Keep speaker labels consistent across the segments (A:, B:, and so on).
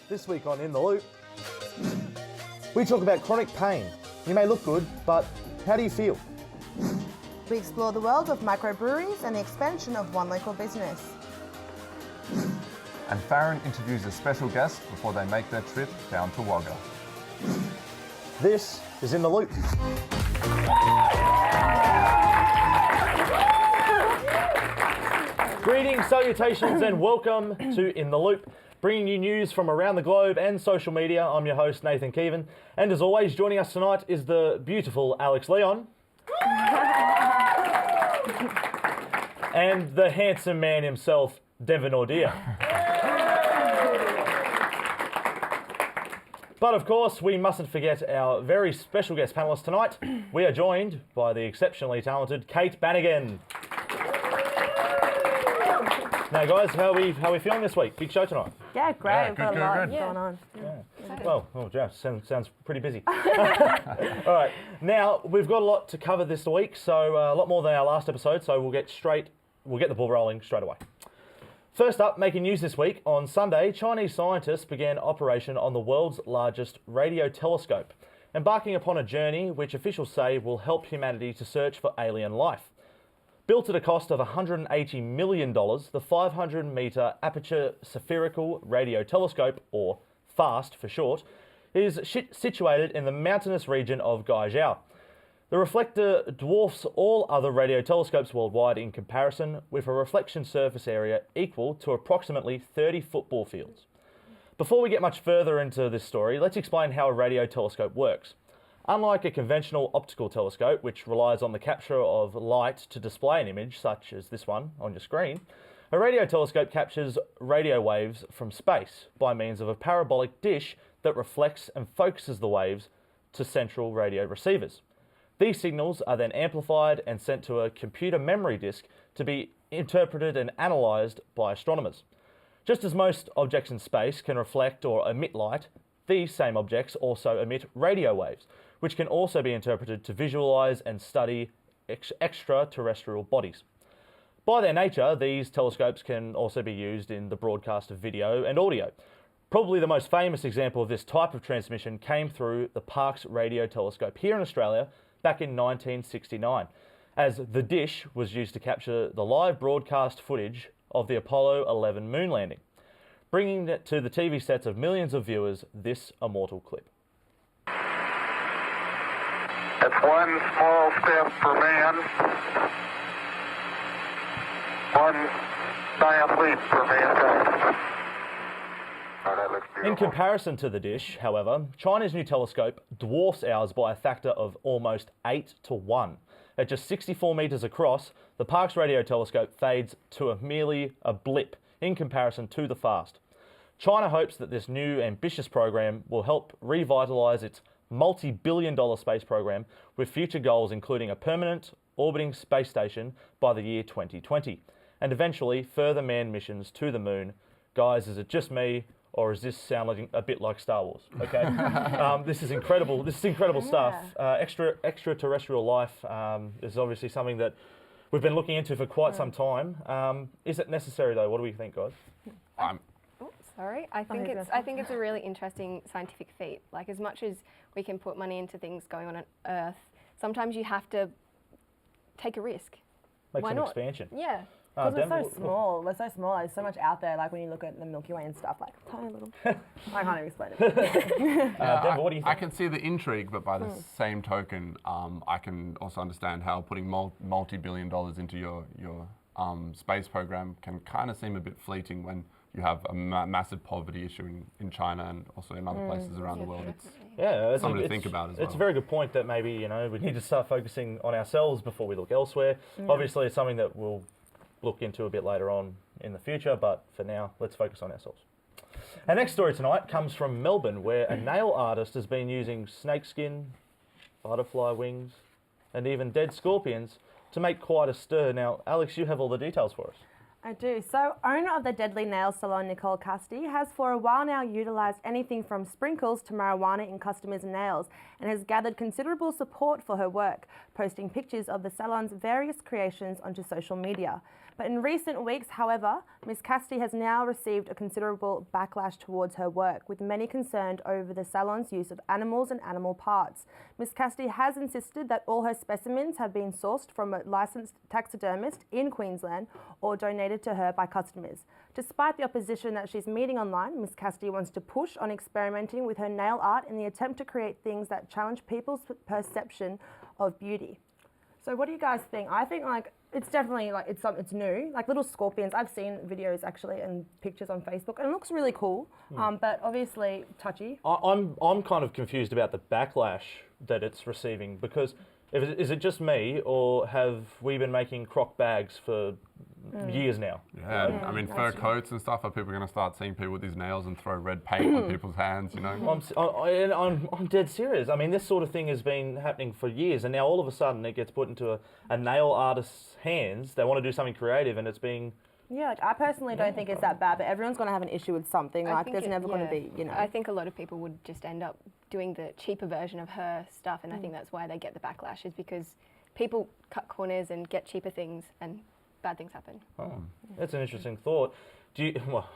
A: This week on In the Loop, we talk about chronic pain. You may look good, but how do you feel?
B: We explore the world of microbreweries and the expansion of one local business.
C: And Farron interviews a special guest before they make their trip down to Wagga.
A: This is In the Loop. Greetings, salutations, and welcome to In the Loop, bringing you news from around the globe and social media. I'm your host, Nathan Keevan, and as always, joining us tonight is the beautiful Alex Leon. And the handsome man himself, Devin Ordeer. But of course, we mustn't forget our very special guest panellist tonight. We are joined by the exceptionally talented Kate Bannigan. Now, guys, how are we feeling this week? Big show tonight.
B: Yeah, great.
C: Yeah,
B: We've got a lot
C: good.
B: going on.
A: Yeah. Well, Jeff, sounds pretty busy. All right, now we've got a lot to cover this week, so a lot more than our last episode. So we'll get the ball rolling straight away. First up, making news this week, on Sunday, Chinese scientists began operation on the world's largest radio telescope, embarking upon a journey which officials say will help humanity to search for alien life. Built at a cost of $180 million, the 500-metre Aperture Spherical Radio Telescope, or FAST for short, is situated in the mountainous region of Guizhou. The reflector dwarfs all other radio telescopes worldwide in comparison, with a reflection surface area equal to approximately 30 football fields. Before we get much further into this story, let's explain how a radio telescope works. Unlike a conventional optical telescope, which relies on the capture of light to display an image, such as this one on your screen, a radio telescope captures radio waves from space by means of a parabolic dish that reflects and focuses the waves to central radio receivers. These signals are then amplified and sent to a computer memory disk to be interpreted and analysed by astronomers. Just as most objects in space can reflect or emit light, these same objects also emit radio waves, which can also be interpreted to visualise and study extraterrestrial bodies. By their nature, these telescopes can also be used in the broadcast of video and audio. Probably the most famous example of this type of transmission came through the Parkes Radio Telescope here in Australia back in 1969, as the dish was used to capture the live broadcast footage of the Apollo 11 moon landing, bringing it to the TV sets of millions of viewers this immortal clip.
D: It's one small step for man, one giant leap for mankind. Oh, that looks beautiful.
A: In comparison to the dish, however, China's new telescope dwarfs ours by a factor of almost 8 to 1. At just 64 metres across, the Parkes Radio Telescope fades to merely a blip in comparison to the FAST. China hopes that this new ambitious program will help revitalise its multi-billion-dollar space program, with future goals including a permanent orbiting space station by the year 2020, and eventually further manned missions to the moon. Guys, is it just me, or is this sounding a bit like Star Wars? Okay, this is incredible. This is incredible stuff. Extraterrestrial life is obviously something that we've been looking into for quite some time. Is it necessary though? What do we think, guys?
E: I think it's a really interesting scientific feat. Like, as much as we can put money into things going on Earth, sometimes you have to take a risk.
A: Make
E: Why
A: some
E: not?
A: expansion.
E: Yeah.
B: Because we're so small. We're so small. There's so much out there. Like when you look at the Milky Way and stuff, like tiny little. I can't even explain it.
A: Denver, what do you think?
C: I can see the intrigue, but by the same token, I can also understand how putting multi-billion dollars into your space program can kind of seem a bit fleeting when you have a massive poverty issue in China and also in other places around the world. It's something to think about as well.
A: It's a very good point that maybe we need to start focusing on ourselves before we look elsewhere. Obviously, it's something that we'll look into a bit later on in the future, but for now, let's focus on ourselves. Our next story tonight comes from Melbourne, where a nail artist has been using snakeskin, butterfly wings, and even dead scorpions to make quite a stir. Now, Alex, you have all the details for us.
B: I do. So, owner of the Deadly Nail Salon, Nicole Casti, has for a while now utilised anything from sprinkles to marijuana in customers' nails and has gathered considerable support for her work, posting pictures of the salon's various creations onto social media. But in recent weeks, however, Ms. Casti has now received a considerable backlash towards her work, with many concerned over the salon's use of animals and animal parts. Ms. Casti has insisted that all her specimens have been sourced from a licensed taxidermist in Queensland or donated to her by customers. Despite the opposition that she's meeting online, Ms. Casti wants to push on experimenting with her nail art in the attempt to create things that challenge people's perception of beauty. So what do you guys think? I think it's definitely it's new. Like little scorpions. I've seen videos actually and pictures on Facebook, and it looks really cool. But obviously touchy.
A: I'm kind of confused about the backlash that it's receiving, because is it just me, or have we been making croc bags for years now?
C: Yeah, I mean, fur coats and stuff. Are people going to start seeing people with these nails and throw red paint on people's hands? You know,
A: I'm dead serious. I mean, this sort of thing has been happening for years, and now all of a sudden it gets put into a nail artist's hands. They want to do something creative, and it's being.
B: Yeah, I personally don't think it's that bad, but everyone's going to have an issue with something. There's never going to be,
E: I think a lot of people would just end up doing the cheaper version of her stuff, and I think that's why they get the backlash, is because people cut corners and get cheaper things, and bad things happen.
A: Oh, that's an interesting thought.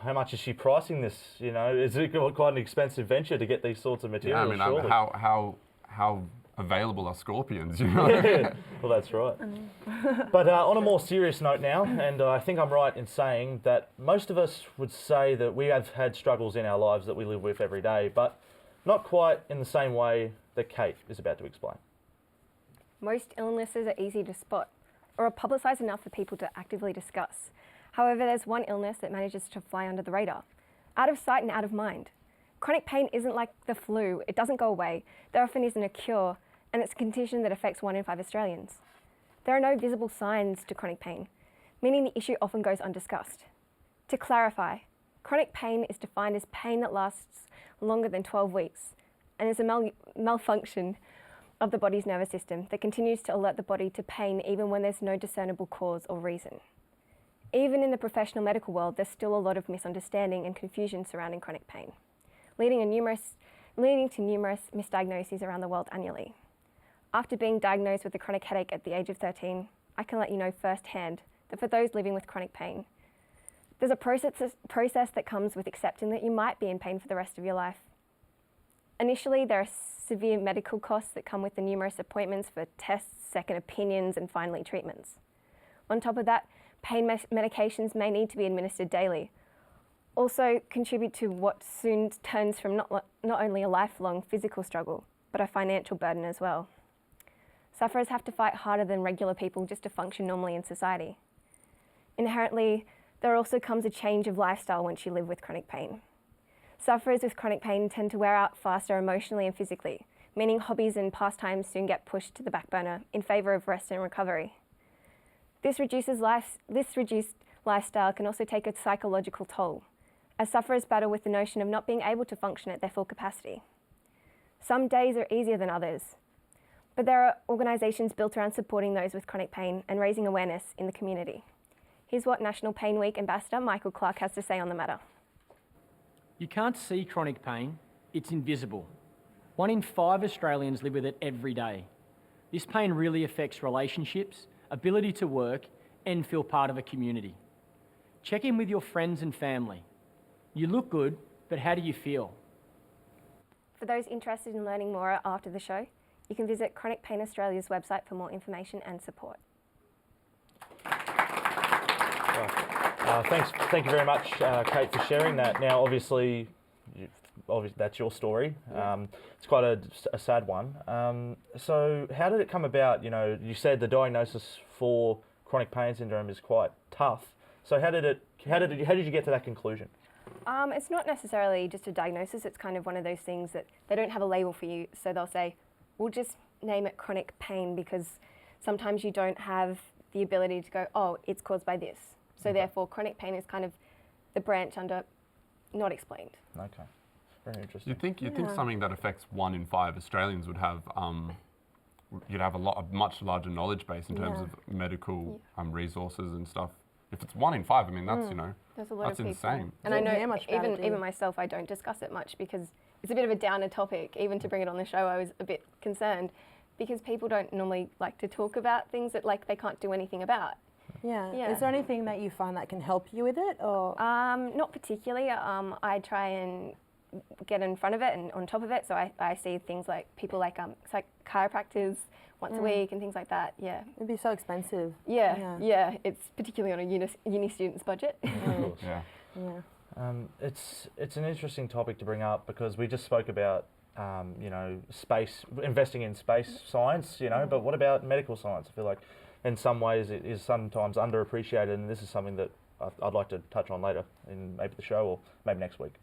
A: How much is she pricing this? Is it quite an expensive venture to get these sorts of materials?
C: Yeah, I mean, how available are scorpions? Yeah.
A: Well, that's right. But on a more serious note now, and I think I'm right in saying that most of us would say that we have had struggles in our lives that we live with every day, but not quite in the same way that Kate is about to explain.
E: Most illnesses are easy to spot, or are publicised enough for people to actively discuss. However, there's one illness that manages to fly under the radar. Out of sight and out of mind. Chronic pain isn't like the flu. It doesn't go away. There often isn't a cure, and it's a condition that affects 1 in 5 Australians. There are no visible signs to chronic pain, meaning the issue often goes undiscussed. To clarify, chronic pain is defined as pain that lasts longer than 12 weeks and is a malfunction of the body's nervous system that continues to alert the body to pain even when there's no discernible cause or reason. Even in the professional medical world, there's still a lot of misunderstanding and confusion surrounding chronic pain, leading to numerous misdiagnoses around the world annually. After being diagnosed with a chronic headache at the age of 13, I can let you know firsthand that for those living with chronic pain, there's a process that comes with accepting that you might be in pain for the rest of your life. Initially, there are severe medical costs that come with the numerous appointments for tests, second opinions, and finally treatments. On top of that, pain medications may need to be administered daily. Also contribute to what soon turns from not only a lifelong physical struggle, but a financial burden as well. Sufferers have to fight harder than regular people just to function normally in society. Inherently, there also comes a change of lifestyle once you live with chronic pain. Sufferers with chronic pain tend to wear out faster emotionally and physically, meaning hobbies and pastimes soon get pushed to the back burner in favour of rest and recovery. This reduced lifestyle can also take a psychological toll, as sufferers battle with the notion of not being able to function at their full capacity. Some days are easier than others, but there are organisations built around supporting those with chronic pain and raising awareness in the community. Here's what National Pain Week Ambassador Michael Clark has to say on the matter.
F: You can't see chronic pain, it's invisible. 1 in 5 Australians live with it every day. This pain really affects relationships, ability to work, and feel part of a community. Check in with your friends and family. You look good, but how do you feel?
E: For those interested in learning more after the show, you can visit Chronic Pain Australia's website for more information and support.
A: Thank you very much, Kate, for sharing that. Now, obviously that's your story. It's quite a sad one. So how did it come about? You said the diagnosis for chronic pain syndrome is quite tough. So how did you get to that conclusion?
E: It's not necessarily just a diagnosis. It's kind of one of those things that they don't have a label for you. So they'll say, we'll just name it chronic pain, because sometimes you don't have the ability to go, oh, it's caused by this. So therefore, chronic pain is kind of the branch under not explained.
A: Okay, very interesting.
C: You'd think something that affects 1 in 5 Australians would have, you'd have a much larger knowledge base in terms of medical resources and stuff if it's 1 in 5, I mean, that's,
E: There's a lot
C: that's
E: of people.
C: insane.
E: And I know
B: Yeah, much better too.
E: even myself, I don't discuss it much because it's a bit of a downer topic. Even to bring it on the show, I was a bit concerned because people don't normally like to talk about things that like they can't do anything about.
B: Yeah.
E: Yeah.
B: Is there anything that you find that can help you with it, or?
E: Not particularly. I try and get in front of it and on top of it. So I see things like people like it's like chiropractors once a week and things like that. Yeah.
B: It'd be so expensive.
E: Yeah. It's particularly on a uni student's budget.
C: Yeah.
B: Yeah.
A: It's an interesting topic to bring up because we just spoke about space, investing in space science, but what about medical science? I feel like in some ways it is sometimes underappreciated, and this is something that I'd like to touch on later in maybe the show or maybe next week.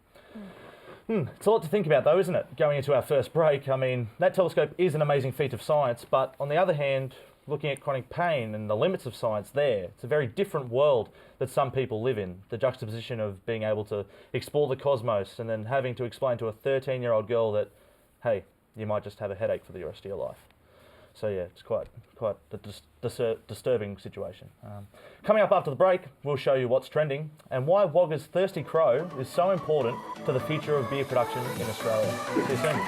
A: It's a lot to think about though, isn't it? Going into our first break, I mean, that telescope is an amazing feat of science, but on the other hand, looking at chronic pain and the limits of science there, it's a very different world that some people live in. The juxtaposition of being able to explore the cosmos and then having to explain to a 13-year-old girl that, hey, you might just have a headache for the rest of your life. So yeah, it's quite a disturbing situation. Coming up after the break, we'll show you what's trending and why Wagga's Thirsty Crow is so important to the future of beer production in Australia. See you soon.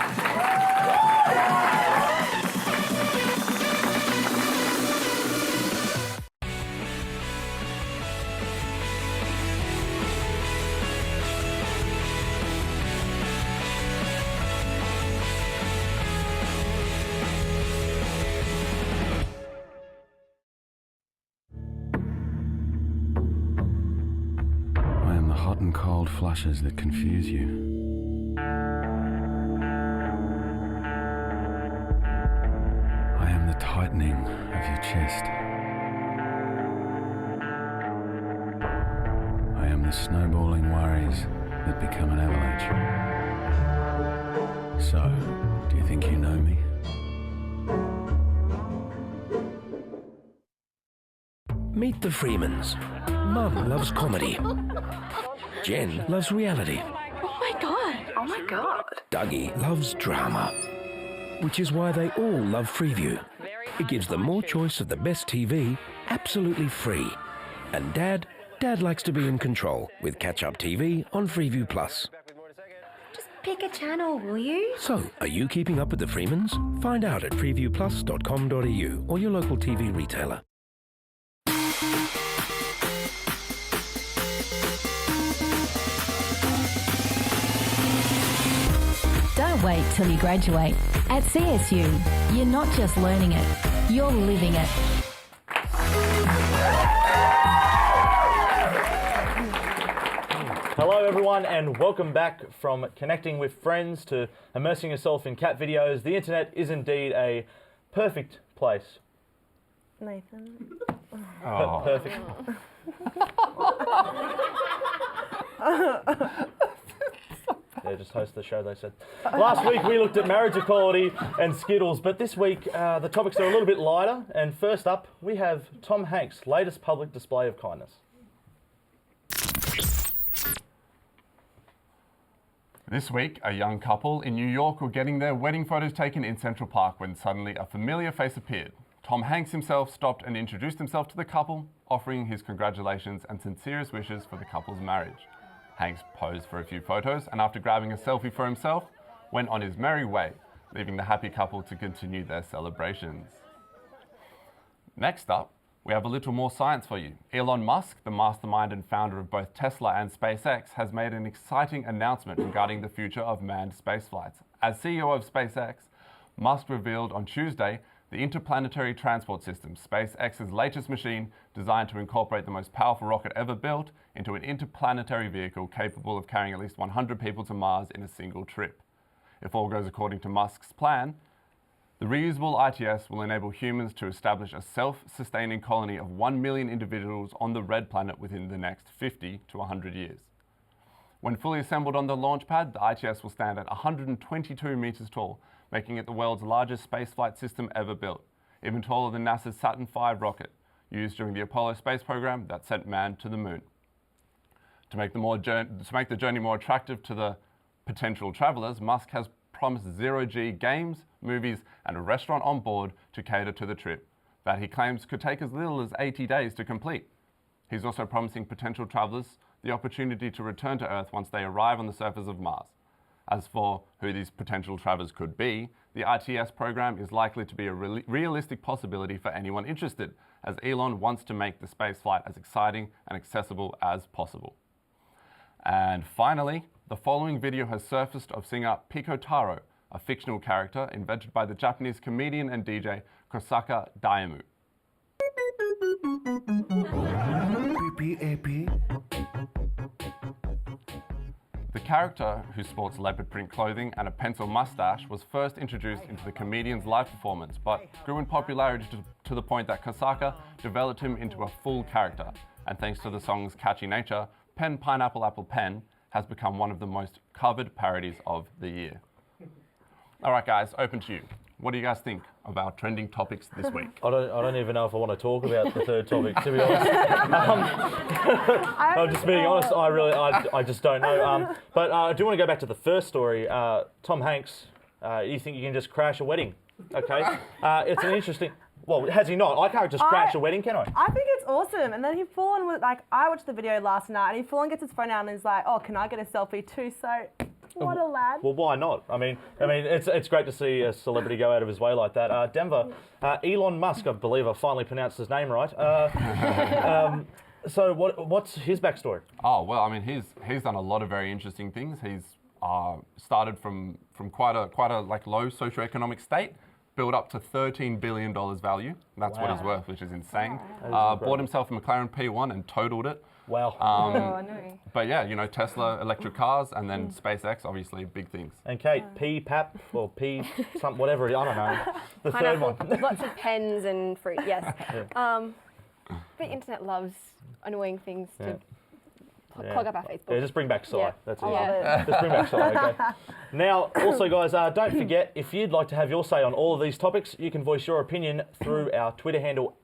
G: I am the hot and cold flushes that confuse you. I am the tightening of your chest. I am the snowballing worries that become an avalanche. So, do you think you know me?
H: Meet the Freemans. Mum loves comedy. Jen loves reality.
I: Oh my god.
H: Dougie loves drama. Which is why they all love Freeview. It gives them more choice of the best TV, absolutely free. And Dad likes to be in control with catch-up TV on Freeview Plus.
I: Just pick a channel, will you?
H: So, are you keeping up with the Freemans? Find out at freeviewplus.com.au or your local TV retailer.
J: Don't wait till you graduate. At CSU, you're not just learning it, you're living it.
A: Hello everyone and welcome back from connecting with friends to immersing yourself in cat videos. The internet is indeed a perfect place.
B: Nathan.
C: Oh.
A: Perfect. Yeah, just host the show, they said. Last week we looked at marriage equality and Skittles, but this week the topics are a little bit lighter. And first up, we have Tom Hanks' latest public display of kindness.
C: This week, a young couple in New York were getting their wedding photos taken in Central Park when suddenly a familiar face appeared. Tom Hanks himself stopped and introduced himself to the couple, offering his congratulations and sincerest wishes for the couple's marriage. Hanks posed for a few photos and after grabbing a selfie for himself, went on his merry way, leaving the happy couple to continue their celebrations. Next up, we have a little more science for you. Elon Musk, the mastermind and founder of both Tesla and SpaceX, has made an exciting announcement regarding the future of manned spaceflights. As CEO of SpaceX, Musk revealed on Tuesday the interplanetary transport system, SpaceX's latest machine designed to incorporate the most powerful rocket ever built into an interplanetary vehicle capable of carrying at least 100 people to Mars in a single trip. If all goes according to Musk's plan, the reusable ITS will enable humans to establish a self-sustaining colony of 1 million individuals on the red planet within the next 50 to 100 years. When fully assembled on the launch pad, the ITS will stand at 122 meters tall, making it the world's largest spaceflight system ever built, even taller than NASA's Saturn V rocket, used during the Apollo space program that sent man to the moon. To make the journey more attractive to the potential travelers, Musk has promised zero-G games, movies, and a restaurant on board to cater to the trip, that he claims could take as little as 80 days to complete. He's also promising potential travellers the opportunity to return to Earth once they arrive on the surface of Mars. As for who these potential travellers could be, the ITS program is likely to be a realistic possibility for anyone interested, as Elon wants to make the spaceflight as exciting and accessible as possible. And finally, the following video has surfaced of singer Pico Taro, a fictional character invented by the Japanese comedian and DJ Kosaka Daimu. The character, who sports leopard print clothing and a pencil mustache, was first introduced into the comedian's live performance, but grew in popularity to the point that Kosaka developed him into a full character. And thanks to the song's catchy nature, Pen, Pineapple, Apple, Pen has become one of the most covered parodies of the year. All right, guys, open to you. What do you guys think of our trending topics this week?
A: I don't even know if I want to talk about the third topic, to be honest. I'm just being honest. I just don't know. But I do want to go back to the first story. Tom Hanks, you think you can just crash a wedding? Okay, it's an interesting. Well, has he not? I can't just crash a wedding, can I?
B: I think it's awesome. And then he full on with, like, I watched the video last night, and he full on gets his phone out and is like, oh, can I get a selfie too? So. What a lad.
A: Well, why not? I mean, it's great to see a celebrity go out of his way like that. Denver, Elon Musk, I believe I finally pronounced his name right. So what's his backstory?
C: Oh, well, I mean, he's done a lot of very interesting things. He's started from quite a like low socioeconomic state, built up to $13 billion value. That's what he's worth, which is insane. Bought himself a McLaren P1 and totaled it.
A: Wow.
E: I know.
C: But yeah, you know, Tesla, electric cars, and then SpaceX, obviously big things.
A: And Kate, P-PAP, or P, something, whatever, I don't know. The third one.
E: Lots of pens and fruit, yes. The internet loves annoying things to clog up our Facebook.
A: Yeah, just bring back Psy.
E: Yeah.
A: That's it.
B: I love it.
A: Just bring back Psy, okay? Now, also, guys, don't forget, if you'd like to have your say on all of these topics, you can voice your opinion through our Twitter handle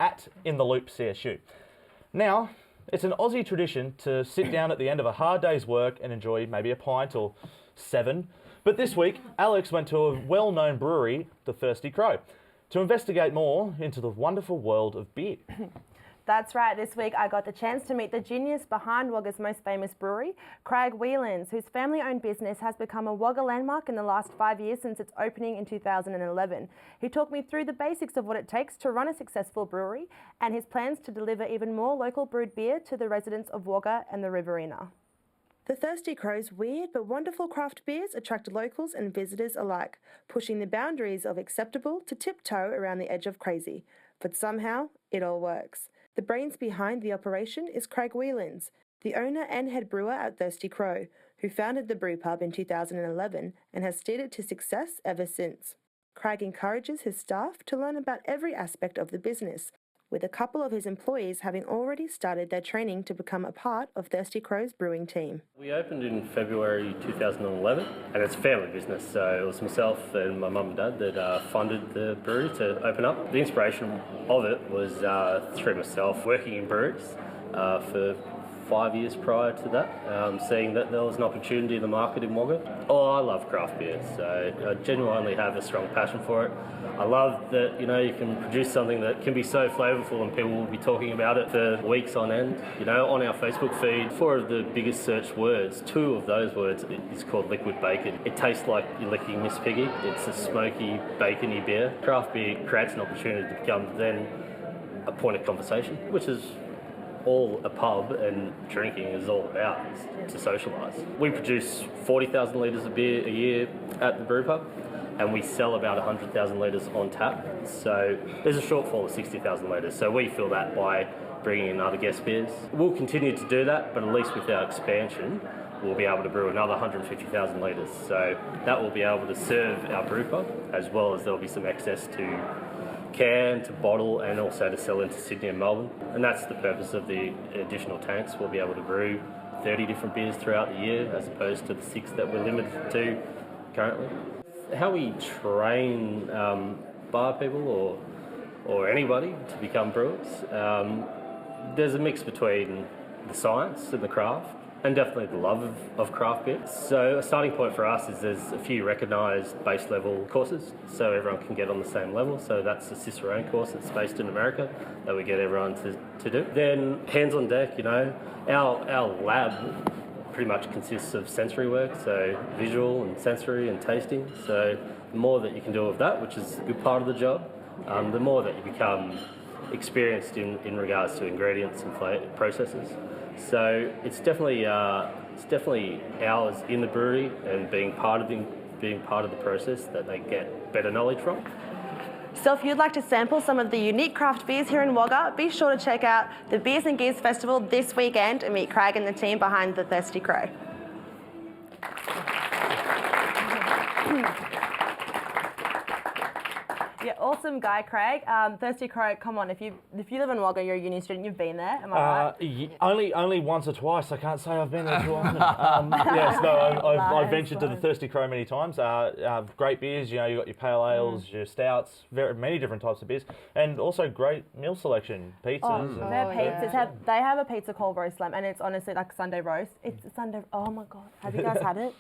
A: @InTheLoopCSU. Now, it's an Aussie tradition to sit down at the end of a hard day's work and enjoy maybe a pint or 7. But this week, Alex went to a well-known brewery, the Thirsty Crow, to investigate more into the wonderful world of beer.
B: That's right. This week I got the chance to meet the genius behind Wagga's most famous brewery, Craig Whelans, whose family-owned business has become a Wagga landmark in the last 5 years since its opening in 2011. He talked me through the basics of what it takes to run a successful brewery and his plans to deliver even more local brewed beer to the residents of Wagga and the Riverina. The Thirsty Crow's weird but wonderful craft beers attract locals and visitors alike, pushing the boundaries of acceptable to tiptoe around the edge of crazy. But somehow, it all works. The brains behind the operation is Craig Whelans, the owner and head brewer at Thirsty Crow, who founded the brew pub in 2011 and has steered it to success ever since. Craig encourages his staff to learn about every aspect of the business, with a couple of his employees having already started their training to become a part of Thirsty Crow's brewing team.
K: We opened in February 2011, and it's a family business, so it was myself and my mum and dad that funded the brewery to open up. The inspiration of it was through myself working in breweries for 5 years prior to that, seeing that there was an opportunity in the market in Wagga. Oh, I love craft beer, so I genuinely have a strong passion for it. I love that, you know, you can produce something that can be so flavourful and people will be talking about it for weeks on end. You know, on our Facebook feed, 4 of the biggest searched words, 2 of those words is called liquid bacon. It tastes like you're licking Miss Piggy. It's a smoky, bacony beer. Craft beer creates an opportunity to become then a point of conversation, which is all a pub and drinking is all about, is to socialise. We produce 40,000 litres of beer a year at the brew pub, and we sell about 100,000 litres on tap. So there's a shortfall of 60,000 litres. So we fill that by bringing in other guest beers. We'll continue to do that, but at least with our expansion, we'll be able to brew another 150,000 litres. So that will be able to serve our brew pub, as well as there'll be some excess to can, to bottle, and also to sell into Sydney and Melbourne. And that's the purpose of the additional tanks. We'll be able to brew 30 different beers throughout the year, as opposed to the 6 that we're limited to currently. How we train bar people or anybody to become brewers, there's a mix between the science and the craft, and definitely the love of craft beer. So a starting point for us is there's a few recognised base level courses, so everyone can get on the same level. So that's the Cicerone course that's based in America that we get everyone to do. Then hands on deck, our lab pretty much consists of sensory work, so visual and sensory and tasting. So the more that you can do of that, which is a good part of the job, the more that you become experienced in regards to ingredients and processes. So it's definitely ours in the brewery and being part of the process that they get better knowledge from.
B: So if you'd like to sample some of the unique craft beers here in Wagga, be sure to check out the Beers and Gears Festival this weekend and meet Craig and the team behind the Thirsty Crow. Yeah, awesome guy, Craig. Thirsty Crow, come on, if you live in Wagga, you're a uni student, you've been there, am I right?
A: Only once or twice. I can't say I've been there too often. Yes, no, I've ventured to the Thirsty Crow many times. Great beers, you've got your pale ales, your stouts, very many different types of beers, and also great meal selection, pizzas.
B: Their pizzas they have a pizza called Roast Lamb, and it's honestly like Sunday roast. It's a Sunday. Oh my god, have you guys had it?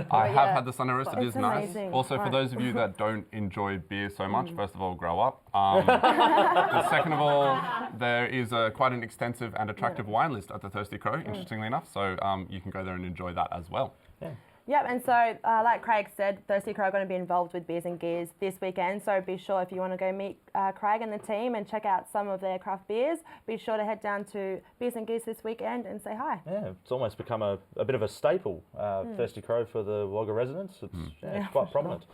C: I have had the Sunday roast. It is nice.
B: Amazing.
C: Also, for those of you that don't enjoy beer so much, first of all, grow up. Second of all, there is quite an extensive and attractive wine list at the Thirsty Crow, interestingly enough, so you can go there and enjoy that as well.
B: Yep, and so like Craig said, Thirsty Crow are going to be involved with Beers and Gears this weekend, so be sure if you want to go meet Craig and the team and check out some of their craft beers, be sure to head down to Beers and Gears this weekend and say hi.
A: Yeah, it's almost become a bit of a staple, Thirsty Crow for the Wagga residents. It's quite prominent.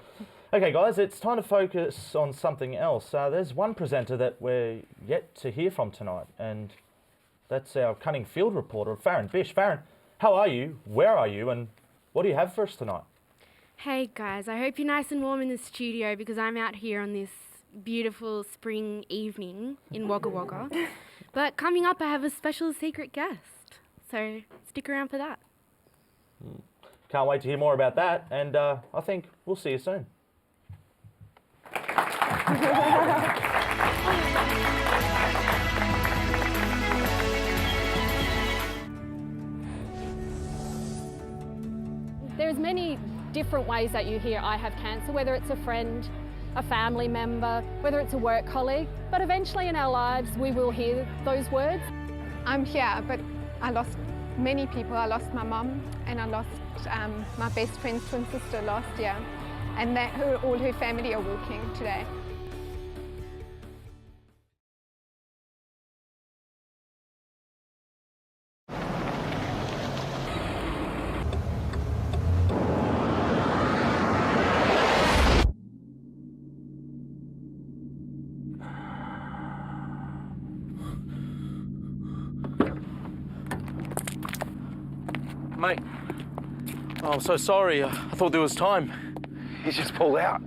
A: Okay guys, it's time to focus on something else. There's one presenter that we're yet to hear from tonight, and that's our cunning field reporter, Farron Bish. Farron, how are you? Where are you? And what do you have for us tonight?
L: Hey guys, I hope you're nice and warm in the studio because I'm out here on this beautiful spring evening in Wagga Wagga. But coming up, I have a special secret guest, so stick around for that.
A: Can't wait to hear more about that, and I think we'll see you soon.
M: There's many different ways that you hear I have cancer, whether it's a friend, a family member, whether it's a work colleague, but eventually in our lives we will hear those words.
N: I'm here, but I lost many people. I lost my mum and I lost my best friend's twin sister last year, and all her family are walking today.
O: Mate, I'm so sorry. I thought there was time.
P: He's just pulled out.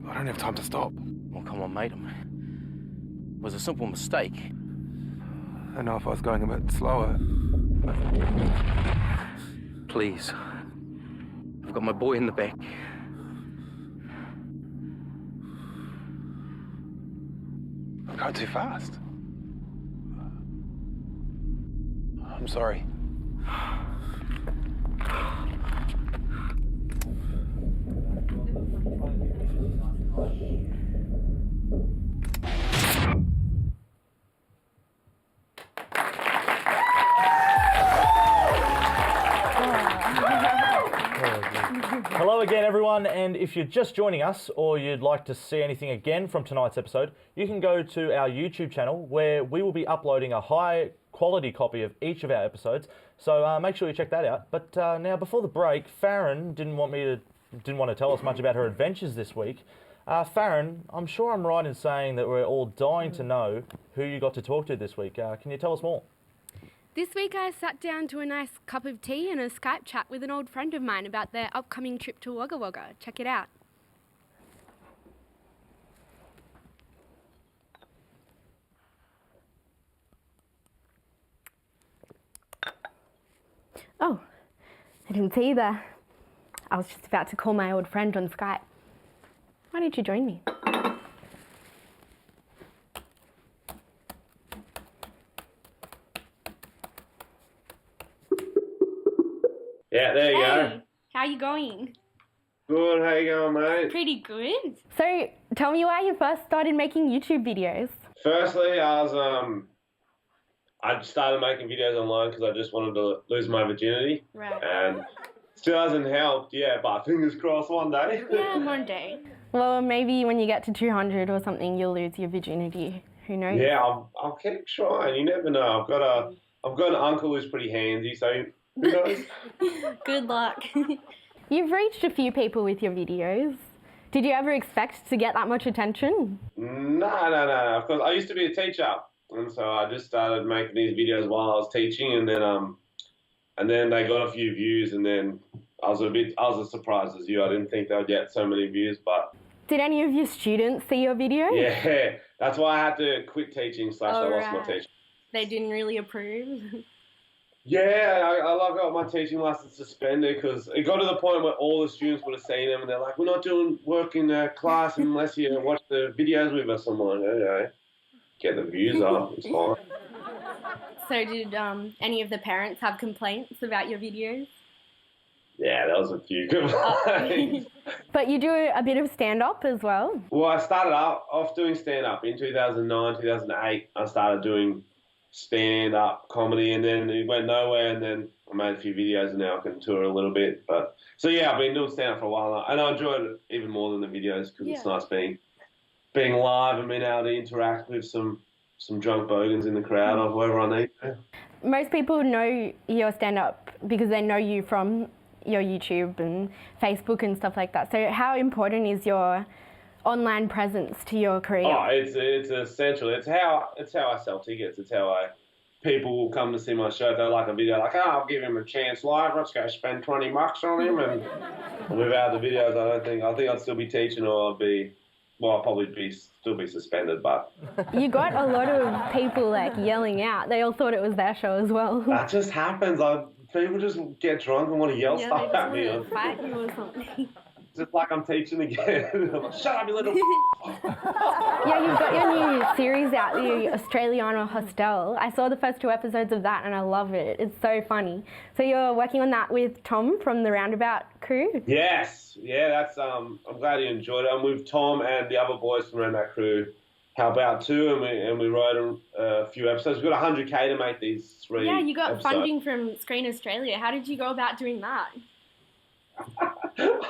P: I don't have time to stop.
O: Well, come on, mate. It was a simple mistake.
P: I know if I was going a bit slower.
O: Please. I've got my boy in the back.
P: I'm going too fast. I'm sorry.
A: Hello again, everyone, and if you're just joining us or you'd like to see anything again from tonight's episode, you can go to our YouTube channel where we will be uploading a high quality copy of each of our episodes, so make sure you check that out. But now, before the break, Farron didn't want to tell us much about her adventures this week. Farron, I'm sure I'm right in saying that we're all dying to know who you got to talk to this week. Can you tell us more?
L: This week I sat down to a nice cup of tea and a Skype chat with an old friend of mine about their upcoming trip to Wagga Wagga. Check it out.
E: Oh, I didn't see you there. I was just about to call my old friend on Skype. Why don't you join me?
Q: Yeah, there you go.
L: Hey, how you going?
Q: Good, how you going, mate?
L: Pretty good.
B: So, tell me why you first started making YouTube videos.
Q: Firstly, I started making videos online because I just wanted to lose my virginity.
L: Right.
Q: And still hasn't helped, yeah, but fingers crossed one day.
L: Yeah, one day.
B: Well, maybe when you get to 200 or something, you'll lose your virginity. Who knows?
Q: Yeah, I'll keep trying. You never know. I've got an uncle who's pretty handsy, so who knows?
L: Good luck.
B: You've reached a few people with your videos. Did you ever expect to get that much attention?
Q: No. Of course, I used to be a teacher, and so I just started making these videos while I was teaching, and then they got a few views, and then I was as surprised as you. I didn't think they'd get so many views, but.
B: Did any of your students see your videos?
Q: Yeah, that's why I had to quit teaching / I lost my teaching.
L: They didn't really approve.
Q: Yeah, I got my teaching license suspended because it got to the point where all the students would have seen them and they're like, we're not doing work in class unless you watch the videos with us. I'm like, okay, get the views up, it's fine.
L: So did any of the parents have complaints about your videos?
Q: Yeah, there was a few complaints.
B: But you do a bit of stand-up as well?
Q: Well, I started off doing stand-up in 2009, 2008. I started doing stand-up comedy, and then it went nowhere, and then I made a few videos, and now I can tour a little bit. But so yeah, I've been doing stand-up for a while now, and I enjoy it even more than the videos because it's nice being live and being able to interact with some drunk bogans in the crowd or whoever I need. Yeah.
B: Most people know your stand-up because they know you from your YouTube and Facebook and stuff like that. So how important is your online presence to your career?
Q: Oh, it's essential. It's how I sell tickets. It's how people will come to see my show. If they like a video, like, I'll give him a chance live. Let's go spend $20 on him. And without the videos, I think I'd still be teaching, or I'll probably still be suspended. But
B: you got a lot of people like yelling out. They all thought it was their show as well.
Q: That just happens. People just get drunk and want to yell stuff at me.
L: Fight you or something.
Q: Just like I'm teaching again. I'm like, shut up, you little.
B: Yeah, you've got your new series out, the Australiana Hostel. I saw the first 2 episodes of that and I love it. It's so funny. So you're working on that with Tom from the Roundabout crew?
Q: Yes. Yeah, that's I'm glad you enjoyed it. I'm with Tom and the other boys from Roundabout crew help out too, and we wrote a few episodes. We've got 100K to make these 3
L: Yeah, you got
Q: episodes.
L: funding from Screen Australia. How did you go about doing that?
Q: I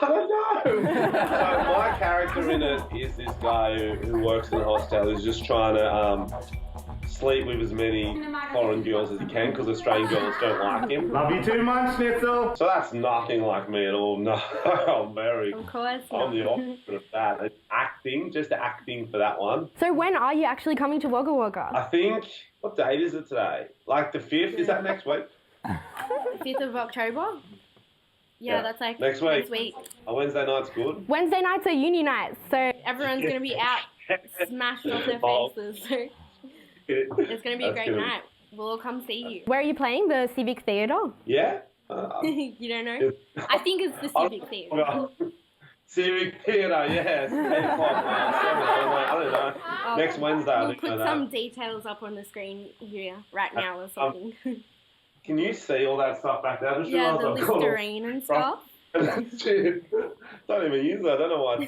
Q: don't know. So my character in it is this guy who works in a hostel who's just trying to sleep with as many foreign girls as he can because Australian girls don't like him.
A: Love you too much, Schnitzel.
Q: So that's nothing like me at all. No, I'm the opposite of that. It's acting, just acting for that one.
B: So when are you actually coming to Wagga Wagga?
Q: I think, what date is it today? Like the 5th? Is that next week?
L: 5th of October? Yeah, that's like
Q: next week. A Wednesday night's good.
B: Wednesday nights are uni nights, so
L: everyone's going to be out smashed off their faces. So it's going to be a great night. We'll all come see you.
B: Where are you playing? The Civic Theatre?
Q: Yeah.
L: You don't know? I think it's the Civic Theatre.
Q: Civic Theatre, yes. 8 o'clock, 7, I don't know. Next Wednesday.
L: We'll put some details up on the screen here right now or something.
Q: Can you see all that stuff back there?
L: Yeah, the Listerine and stuff.
Q: Shit. Don't even use that. I don't know why.
B: I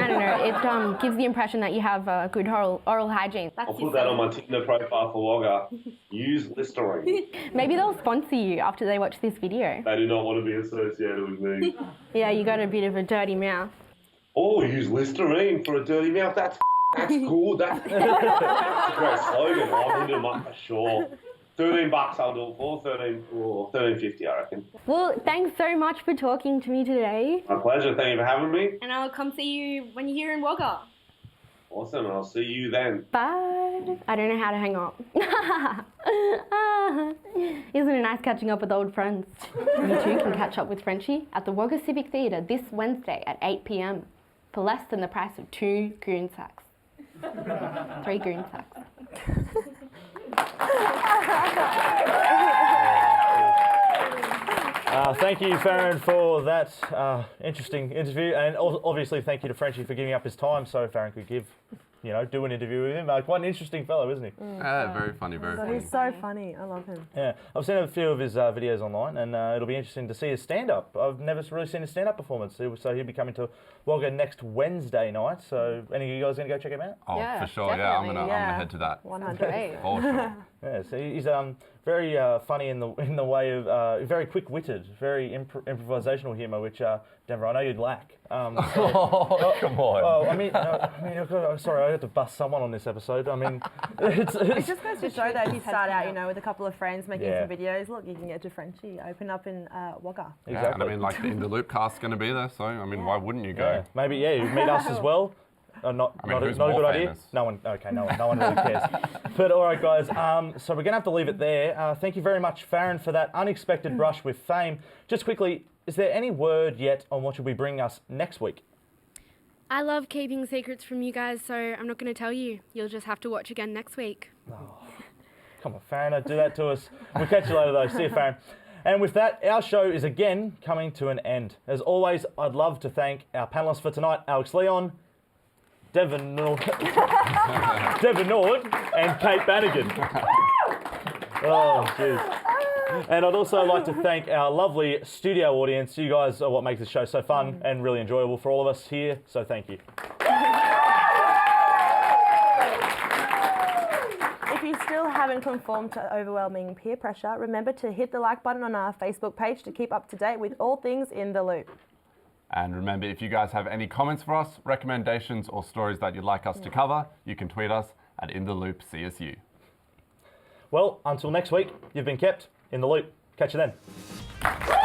B: don't know. It gives the impression that you have good oral hygiene.
Q: I'll put that on my Tinder profile for Wagga. Use Listerine.
B: Maybe they'll sponsor you after they watch this video.
Q: They do not want to be associated with me.
B: Yeah, you got a bit of a dirty mouth.
Q: Oh, use Listerine for a dirty mouth. That's cool. That's a great slogan. I'm into mine for sure. $13 I'll do it for, $13.50 I reckon.
B: Well, thanks so much for talking to me today.
Q: My pleasure, thank you for having me.
L: And I'll come see you when you're here in Wagga.
Q: Awesome, I'll see you then.
B: Bye. I don't know how to hang up. Isn't it nice catching up with old friends? You too can catch up with Frenchie at the Wagga Civic Theatre this Wednesday at 8 p.m. for less than the price of 2 goon sacks. 3 goon sacks.
A: Thank you, Farron, for that interesting interview, and obviously thank you to Frenchie for giving up his time so Farron could give you know, do an interview with him. Quite an interesting fellow, isn't he?
C: Yeah, very funny, very funny.
B: He's so funny. I love him.
A: Yeah, I've seen a few of his videos online, and it'll be interesting to see his stand-up. I've never really seen his stand-up performance, so he'll be coming to Wagga next Wednesday night. So, any of you guys going to go check him out?
C: Oh,
E: Yeah,
C: for sure. Yeah, I'm gonna head to that.
B: 100.
C: For sure.
A: Yeah, so he's very funny in the way of very quick-witted, very improvisational humour, which Denver, I know you'd lack.
C: Come on.
A: Oh, sorry, I had to bust someone on this episode. I mean,
B: it just goes to show that if you start out, you know, with a couple of friends making some videos, look, you can get to Frenchie, open up in Wagga.
A: Exactly.
C: Yeah, and I mean, like the In the Loop cast's going to be there, so I mean, why wouldn't you go?
A: Yeah. Maybe, you meet us as well. Not a good idea. No one really cares. But all right, guys. So we're gonna have to leave it there. Thank you very much, Farron, for that unexpected brush with fame. Just quickly, is there any word yet on what you'll be bringing us next week?
L: I love keeping secrets from you guys, so I'm not going to tell you. You'll just have to watch again next week.
A: Oh, come on, Farron, don't do that to us. We'll catch you later, though. See you, Farron. And with that, our show is again coming to an end. As always, I'd love to thank our panellists for tonight, Alex Leon, Devon Nord, and Kate Bannigan. Oh, jeez. And I'd also like to thank our lovely studio audience. You guys are what makes this show so fun and really enjoyable for all of us here, so thank you.
B: If you still haven't conformed to overwhelming peer pressure, remember to hit the like button on our Facebook page to keep up to date with all things In the Loop.
C: And remember, if you guys have any comments for us, recommendations or stories that you'd like us to cover, you can tweet us at InTheLoopCSU.
A: Well, until next week, you've been kept in the loop. Catch you then.